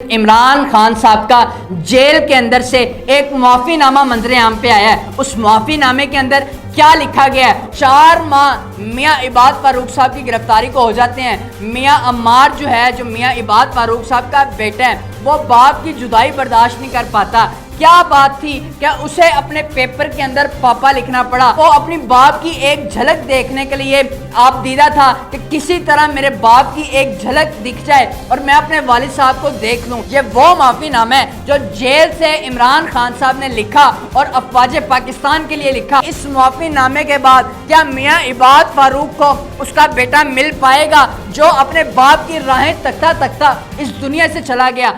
عمران خان صاحب کا جیل کے اندر سے ایک معافی نامہ منظر عام پہ آیا ہے۔ اس معافی نامے کے اندر کیا لکھا گیا ہے؟ 4 ماہ میاں عباد فاروق صاحب کی گرفتاری کو ہو جاتے ہیں۔ میاں عمار جو ہے، جو میاں عباد فاروق صاحب کا بیٹا ہے، وہ باپ کی جدائی برداشت نہیں کر پاتا۔ کیا بات تھی کہ اسے اپنے پیپر کے اندر پاپا لکھنا پڑا؟ وہ اپنی باپ کی ایک جھلک دیکھنے کے لیے آپ دیدہ تھا کہ کسی طرح میرے باپ کی ایک جھلک دکھ جائے اور میں اپنے والد صاحب کو دیکھ لوں۔ یہ وہ معافی نامہ ہے جو جیل سے عمران خان صاحب نے لکھا اور افواج پاکستان کے لیے لکھا۔ اس معافی نامے کے بعد کیا میاں عباد فاروق کو اس کا بیٹا مل پائے گا جو اپنے باپ کی راہیں تکتا تکتا اس دنیا سے چلا گیا؟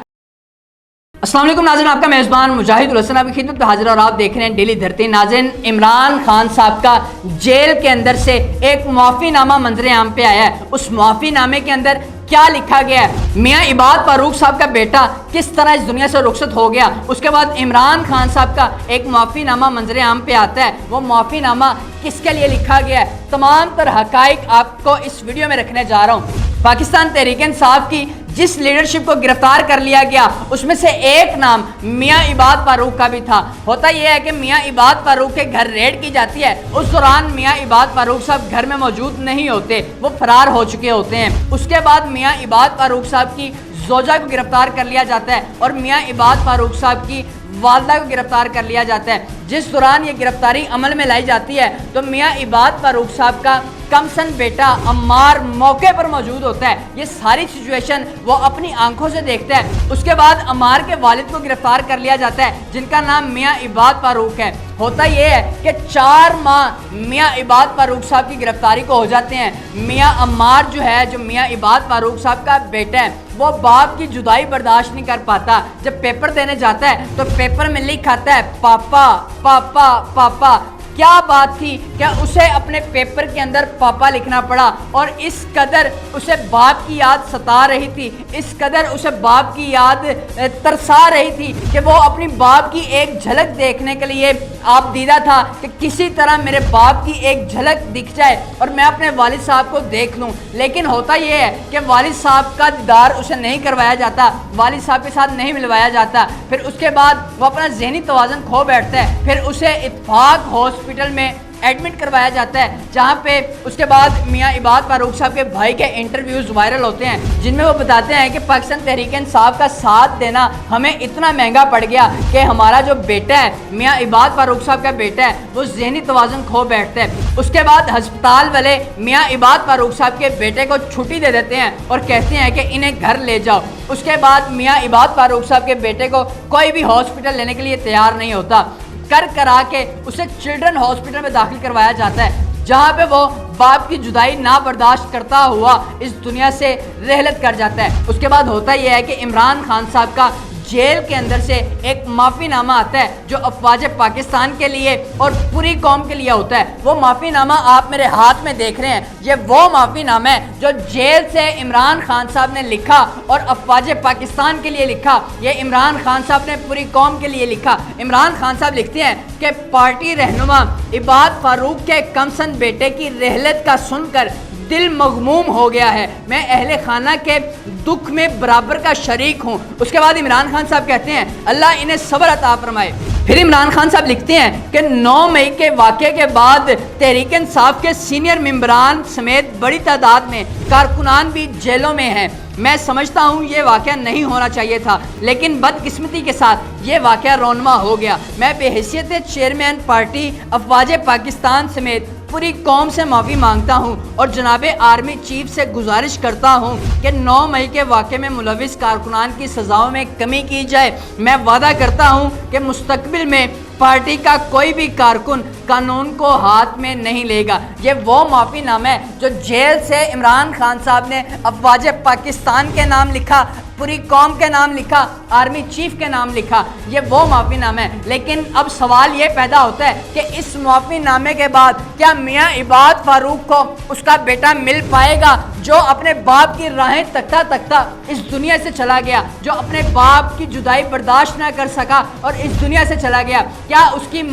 السلام علیکم ناظرین، آپ کا میزبان مجاہد الحسن آپ کی خدمت میں حاضر اور آپ دیکھ رہے ہیں ڈیلی دھرتی۔ ناظرین، عمران خان صاحب کا جیل کے اندر سے ایک معافی نامہ منظر عام پہ آیا ہے۔ اس معافی نامے کے اندر کیا لکھا گیا ہے؟ میاں عباد فاروق صاحب کا بیٹا کس طرح اس دنیا سے رخصت ہو گیا۔ اس کے بعد عمران خان صاحب کا ایک معافی نامہ منظر عام پہ آتا ہے۔ وہ معافی نامہ کس کے لیے لکھا گیا ہے؟ تمام تر حقائق آپ کو اس ویڈیو میں رکھنے جا رہا ہوں۔ پاکستان تحریک انصاف کی جس لیڈرشپ کو گرفتار کر لیا گیا اس میں سے ایک نام میاں عباد فاروق کا بھی تھا۔ ہوتا یہ ہے کہ میاں عباد فاروق کے گھر ریڈ کی جاتی ہے، اس دوران میاں عباد فاروق صاحب گھر میں موجود نہیں ہوتے، وہ فرار ہو چکے ہوتے ہیں۔ اس کے بعد میاں عباد فاروق صاحب کی زوجہ کو گرفتار کر لیا جاتا ہے اور میاں عباد فاروق صاحب کی والدہ کو گرفتار کر لیا جاتا ہے۔ جس دوران یہ گرفتاری عمل میں لائی جاتی ہے تو میاں عباد فاروق صاحب کا کمسن بیٹا عمار موقع پر موجود ہوتا ہے۔ یہ ساری سچویشن وہ اپنی آنکھوں سے دیکھتا ہے۔ اس کے بعد عمار کے والد کو گرفتار کر لیا جاتا ہے جن کا نام میاں عباد فاروق ہے۔ ہوتا یہ ہے کہ 4 ماہ میاں عباد فاروق صاحب کی گرفتاری کو ہو جاتے ہیں۔ میاں عمار جو ہے، جو میاں عباد فاروق صاحب کا بیٹا ہے، وہ باپ کی جدائی برداشت نہیں کر پاتا۔ جب پیپر دینے جاتا ہے تو پیپر میں لکھ آتا ہے پاپا پاپا پاپا۔ کیا بات تھی کہ اسے اپنے پیپر کے اندر پاپا لکھنا پڑا اور اس قدر اسے باپ کی یاد ستا رہی تھی، اس قدر اسے باپ کی یاد ترسا رہی تھی کہ وہ اپنی باپ کی ایک جھلک دیکھنے کے لیے آپ دیدہ تھا کہ کسی طرح میرے باپ کی ایک جھلک دکھ جائے اور میں اپنے والد صاحب کو دیکھ لوں۔ لیکن ہوتا یہ ہے کہ والد صاحب کا دیدار اسے نہیں کروایا جاتا، والد صاحب کے ساتھ نہیں ملوایا جاتا۔ پھر اس کے بعد وہ اپنا ذہنی توازن کھو بیٹھتا ہے۔ پھر اسے اتفاق ہاسپٹل میں ایڈمٹ کروایا جاتا ہے، جہاں پہ اس کے بعد میاں عباد فاروق صاحب کے بھائی کے انٹرویوز وائرل ہوتے ہیں جن میں وہ بتاتے ہیں کہ پاکستان تحریک انصاف کا ساتھ دینا ہمیں اتنا مہنگا پڑ گیا کہ ہمارا جو بیٹا ہے، میاں عباد فاروق صاحب کا بیٹا ہے، وہ ذہنی توازن کھو بیٹھتا ہے۔ اس کے بعد ہسپتال والے میاں عباد فاروق صاحب کے بیٹے کو چھٹی دے دیتے ہیں اور کہتے ہیں کہ انہیں گھر لے جاؤ۔ اس کے بعد میاں عباد فاروق صاحب کے بیٹے کو کوئی بھی ہاسپٹل لینے کے لیے تیار نہیں ہوتا، کرا کے اسے چلڈرن ہاسپٹل میں داخل کروایا جاتا ہے، جہاں پہ وہ باپ کی جدائی نہ برداشت کرتا ہوا اس دنیا سے رحلت کر جاتا ہے۔ اس کے بعد ہوتا یہ ہے کہ عمران خان صاحب کا جیل کے اندر سے ایک معافی نامہ آتا ہے جو افواج پاکستان کے لیے اور پوری قوم کے لیے ہوتا ہے۔ وہ معافی نامہ آپ میرے ہاتھ میں دیکھ رہے ہیں، یہ وہ معافی نامہ ہے جو جیل سے عمران خان صاحب نے لکھا اور افواج پاکستان کے لیے لکھا۔ یہ عمران خان صاحب نے پوری قوم کے لیے لکھا۔ عمران خان صاحب لکھتے ہیں کہ پارٹی رہنما عباد فاروق کے کمسن بیٹے کی رحلت کا سن کر دل مغموم ہو گیا ہے، میں اہل خانہ کے دکھ میں برابر کا شریک ہوں۔ اس کے بعد عمران خان صاحب کہتے ہیں اللہ انہیں صبر عطا فرمائے۔ پھر عمران خان صاحب لکھتے ہیں کہ 9 مئی کے واقعے کے بعد تحریک انصاف کے سینئر ممبران سمیت بڑی تعداد میں کارکنان بھی جیلوں میں ہیں۔ میں سمجھتا ہوں یہ واقعہ نہیں ہونا چاہیے تھا، لیکن بدقسمتی کے ساتھ یہ واقعہ رونما ہو گیا۔ میں بے حیثیت چیئرمین پارٹی افواج پاکستان سمیت پوری قوم سے معافی مانگتا ہوں اور جناب آرمی چیف سے گزارش کرتا ہوں کہ 9 مئی کے واقعے میں ملوث کارکنان کی سزاؤں میں کمی کی جائے۔ میں وعدہ کرتا ہوں کہ مستقبل میں پارٹی کا کوئی بھی کارکن قانون کو ہاتھ میں نہیں لے گا۔ یہ وہ معافی نامہ ہے جو جیل سے عمران خان صاحب نے افواج پاکستان کے نام لکھا، پوری قوم کے نام لکھا، آرمی چیف کے نام لکھا۔ یہ وہ معافی نامہ ہے۔ لیکن اب سوال یہ پیدا ہوتا ہے کہ اس معافی نامے کے بعد کیا میاں عباد فاروق کو اس کا بیٹا مل پائے گا جو اپنے باپ کی راہیں تکتا تکتا اس دنیا سے چلا گیا، جو اپنے باپ کی جدائی برداشت نہ کر سکا اور اس دنیا سے چلا گیا؟ کیا اس کی